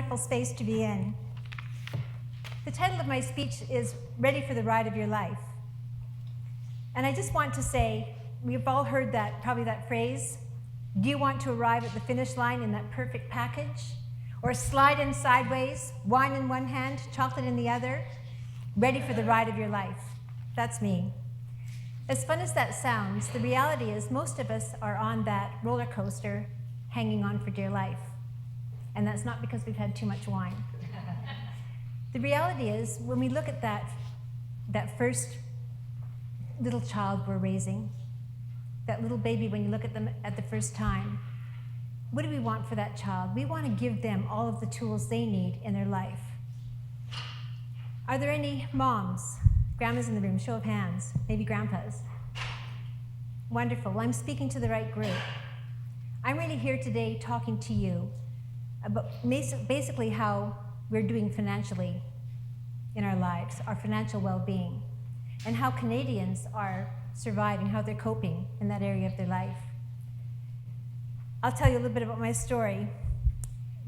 wonderful space to be in. The title of my speech is Ready for the Ride of Your Life. And I just want to say, we've all heard that, probably that phrase, do you want to arrive at the finish line in that perfect package? Or slide in sideways, wine in one hand, chocolate in the other, ready for the ride of your life. That's me. As fun as that sounds, the reality is most of us are on that roller coaster hanging on for dear life. And that's not because we've had too much wine. The reality is, when we look at that first little child we're raising, that little baby, when you look at them at the first time, what do we want for that child? We want to give them all of the tools they need in their life. Are there any moms? Grandmas in the room, show of hands. Maybe grandpas. Wonderful. Well, I'm speaking to the right group. I'm really here today talking to you about basically how we're doing financially in our lives, our financial well-being, and how Canadians are surviving, how they're coping in that area of their life. I'll tell you a little bit about my story.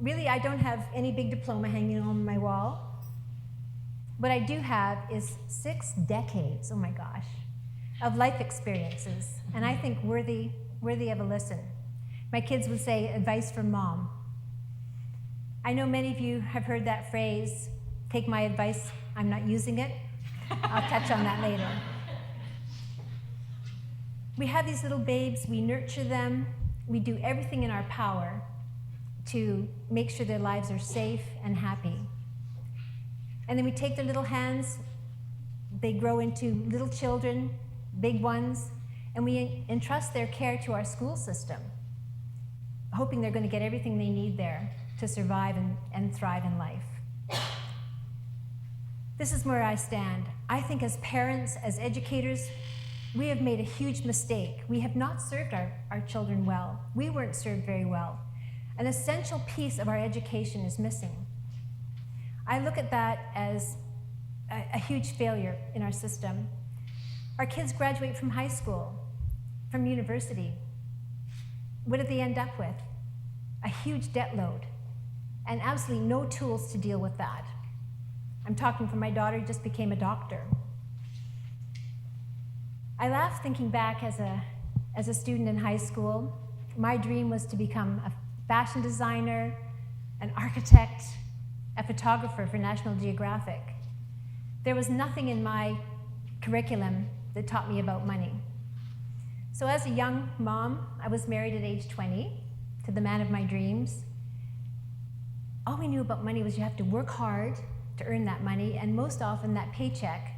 Really, I don't have any big diploma hanging on my wall. What I do have is 6 decades, oh my gosh, of life experiences, and I think worthy of a listen. My kids would say, advice from mom. I know many of you have heard that phrase, take my advice, I'm not using it. I'll touch on that later. We have these little babes, we nurture them, we do everything in our power to make sure their lives are safe and happy. And then we take their little hands, they grow into little children, big ones, and we entrust their care to our school system, hoping they're going to get everything they need there to survive and thrive in life. This is where I stand. I think as parents, as educators, we have made a huge mistake. We have not served our children well. We weren't served very well. An essential piece of our education is missing. I look at that as a huge failure in our system. Our kids graduate from high school, from university. What do they end up with? A huge debt load, and absolutely no tools to deal with that. I'm talking from my daughter who just became a doctor. I laugh thinking back as a student in high school. My dream was to become a fashion designer, an architect, a photographer for National Geographic. There was nothing in my curriculum that taught me about money. So as a young mom, I was married at age 20 to the man of my dreams. All we knew about money was you have to work hard to earn that money, and most often that paycheck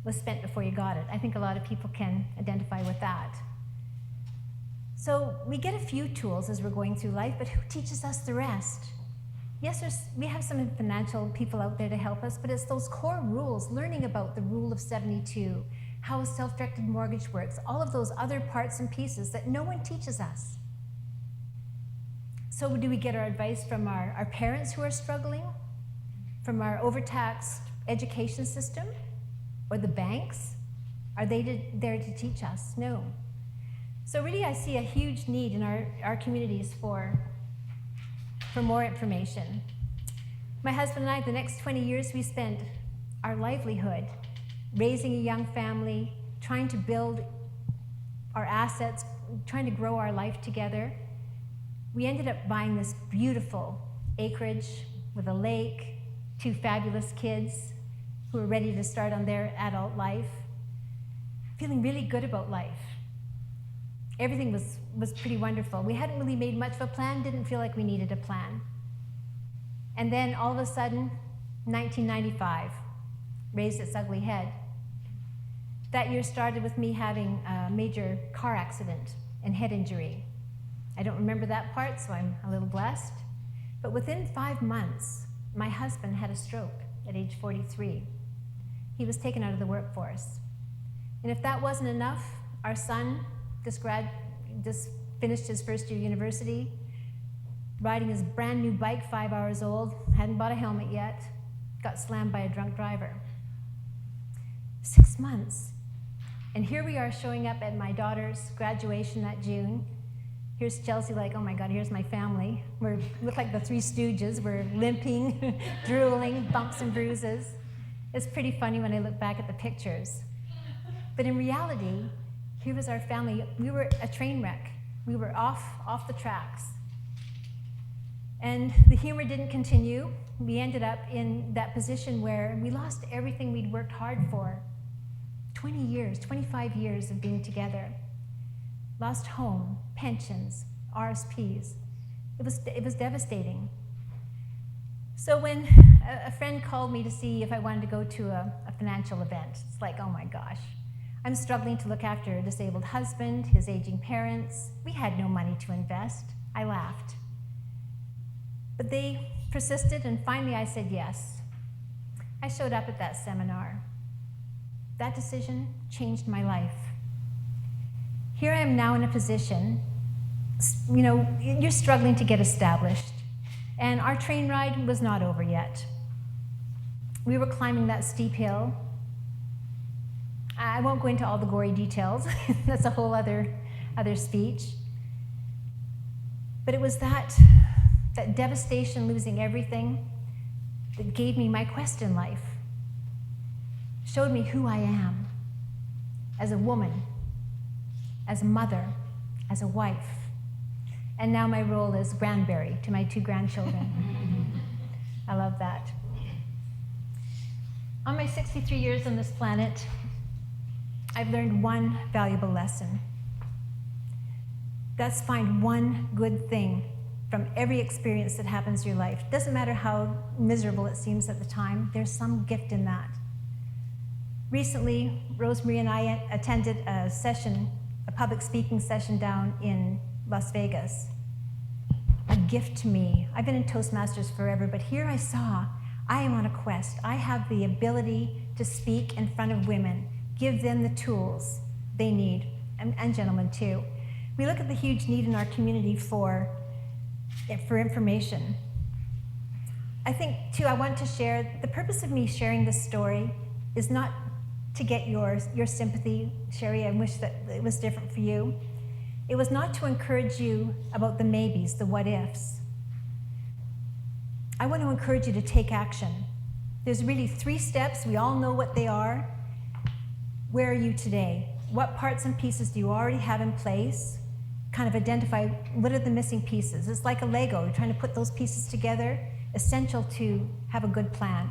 was spent before you got it. I think a lot of people can identify with that. So we get a few tools as we're going through life, but who teaches us the rest? Yes, we have some financial people out there to help us, but it's those core rules, learning about the rule of 72, how a self-directed mortgage works, all of those other parts and pieces that no one teaches us. So do we get our advice from our parents who are struggling? From our overtaxed education system? Or the banks? Are they there to teach us? No. So really I see a huge need in our communities for more information. My husband and I, the next 20 years, we spent our livelihood raising a young family, trying to build our assets, trying to grow our life together. We ended up buying this beautiful acreage with a lake, 2 fabulous kids who were ready to start on their adult life, feeling really good about life. Everything was pretty wonderful. We hadn't really made much of a plan, didn't feel like we needed a plan. And then all of a sudden, 1995 raised its ugly head. That year started with me having a major car accident and head injury. I don't remember that part, so I'm a little blessed. But within 5 months, my husband had a stroke at age 43. He was taken out of the workforce. And if that wasn't enough, our son just finished his first year university, riding his brand new bike, 5 hours old, hadn't bought a helmet yet, got slammed by a drunk driver. 6 months. And here we are showing up at my daughter's graduation that June, Here's Chelsea like, oh my God, here's my family. We look like the Three Stooges. We're limping, drooling, bumps and bruises. It's pretty funny when I look back at the pictures. But in reality, here was our family. We were a train wreck. We were off the tracks. And the humor didn't continue. We ended up in that position where we lost everything we'd worked hard for. 20 years, 25 years of being together. Lost home, pensions, RSPs. It was devastating. So when a friend called me to see if I wanted to go to a financial event, it's like, oh my gosh. I'm struggling to look after a disabled husband, his aging parents. We had no money to invest. I laughed. But they persisted, and finally I said yes. I showed up at that seminar. That decision changed my life. Here I am now in a position, you're struggling to get established. And our train ride was not over yet. We were climbing that steep hill. I won't go into all the gory details. That's a whole other speech. But it was that devastation, losing everything, that gave me my quest in life. Showed me who I am as a woman, as a mother, as a wife. And now my role is grandberry to my 2 grandchildren. I love that. On my 63 years on this planet, I've learned one valuable lesson. That's find one good thing from every experience that happens in your life. Doesn't matter how miserable it seems at the time, there's some gift in that. Recently, Rosemary and I attended a public speaking session down in Las Vegas. A gift to me. I've been in Toastmasters forever, but here I saw, I am on a quest. I have the ability to speak in front of women, give them the tools they need, and gentlemen too. We look at the huge need in our community for information. I think too, I want to share, the purpose of me sharing this story is not to get your sympathy. Shari, I wish that it was different for you. It was not to encourage you about the maybes, the what ifs. I want to encourage you to take action. There's really 3 steps. We all know what they are. Where are you today? What parts and pieces do you already have in place? Kind of identify what are the missing pieces. It's like a Lego. You're trying to put those pieces together. Essential to have a good plan.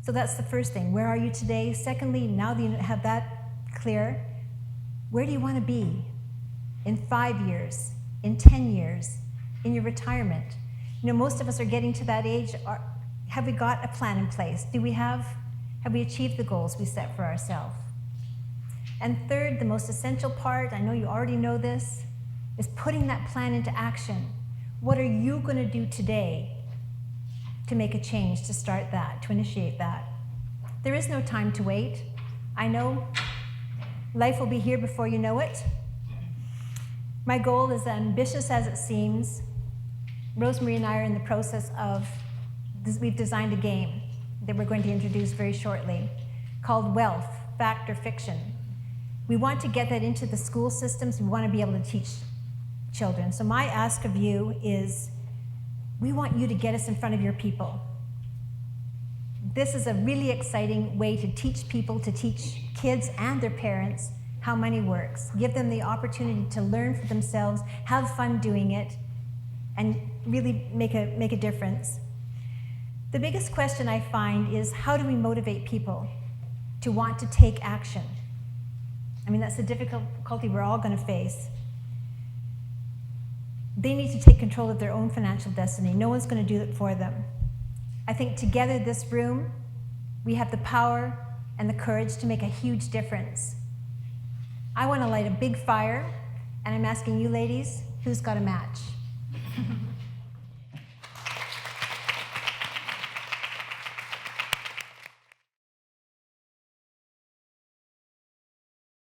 So that's the first thing. Where are you today? Secondly, now that you have that clear, where do you want to be? In 5 years, in 10 years, in your retirement. Most of us are getting to that age. Have we got a plan in place? Have we achieved the goals we set for ourselves? And third, the most essential part, I know you already know this, is putting that plan into action. What are you going to do today to make a change, to start that, to initiate that? There is no time to wait. I know life will be here before you know it. My goal is ambitious as it seems. Rosemary and I are in the process of, we've designed a game that we're going to introduce very shortly called Wealth, Fact or Fiction. We want to get that into the school systems. We want to be able to teach children. So my ask of you is, we want you to get us in front of your people. This is a really exciting way to teach people, to teach kids and their parents how money works. Give them the opportunity to learn for themselves, have fun doing it, and really make a difference. The biggest question I find is, how do we motivate people to want to take action? I mean, that's the difficulty we're all going to face. They need to take control of their own financial destiny. No one's going to do it for them. I think together, this room, we have the power and the courage to make a huge difference. I want to light a big fire, and I'm asking you ladies, who's got a match?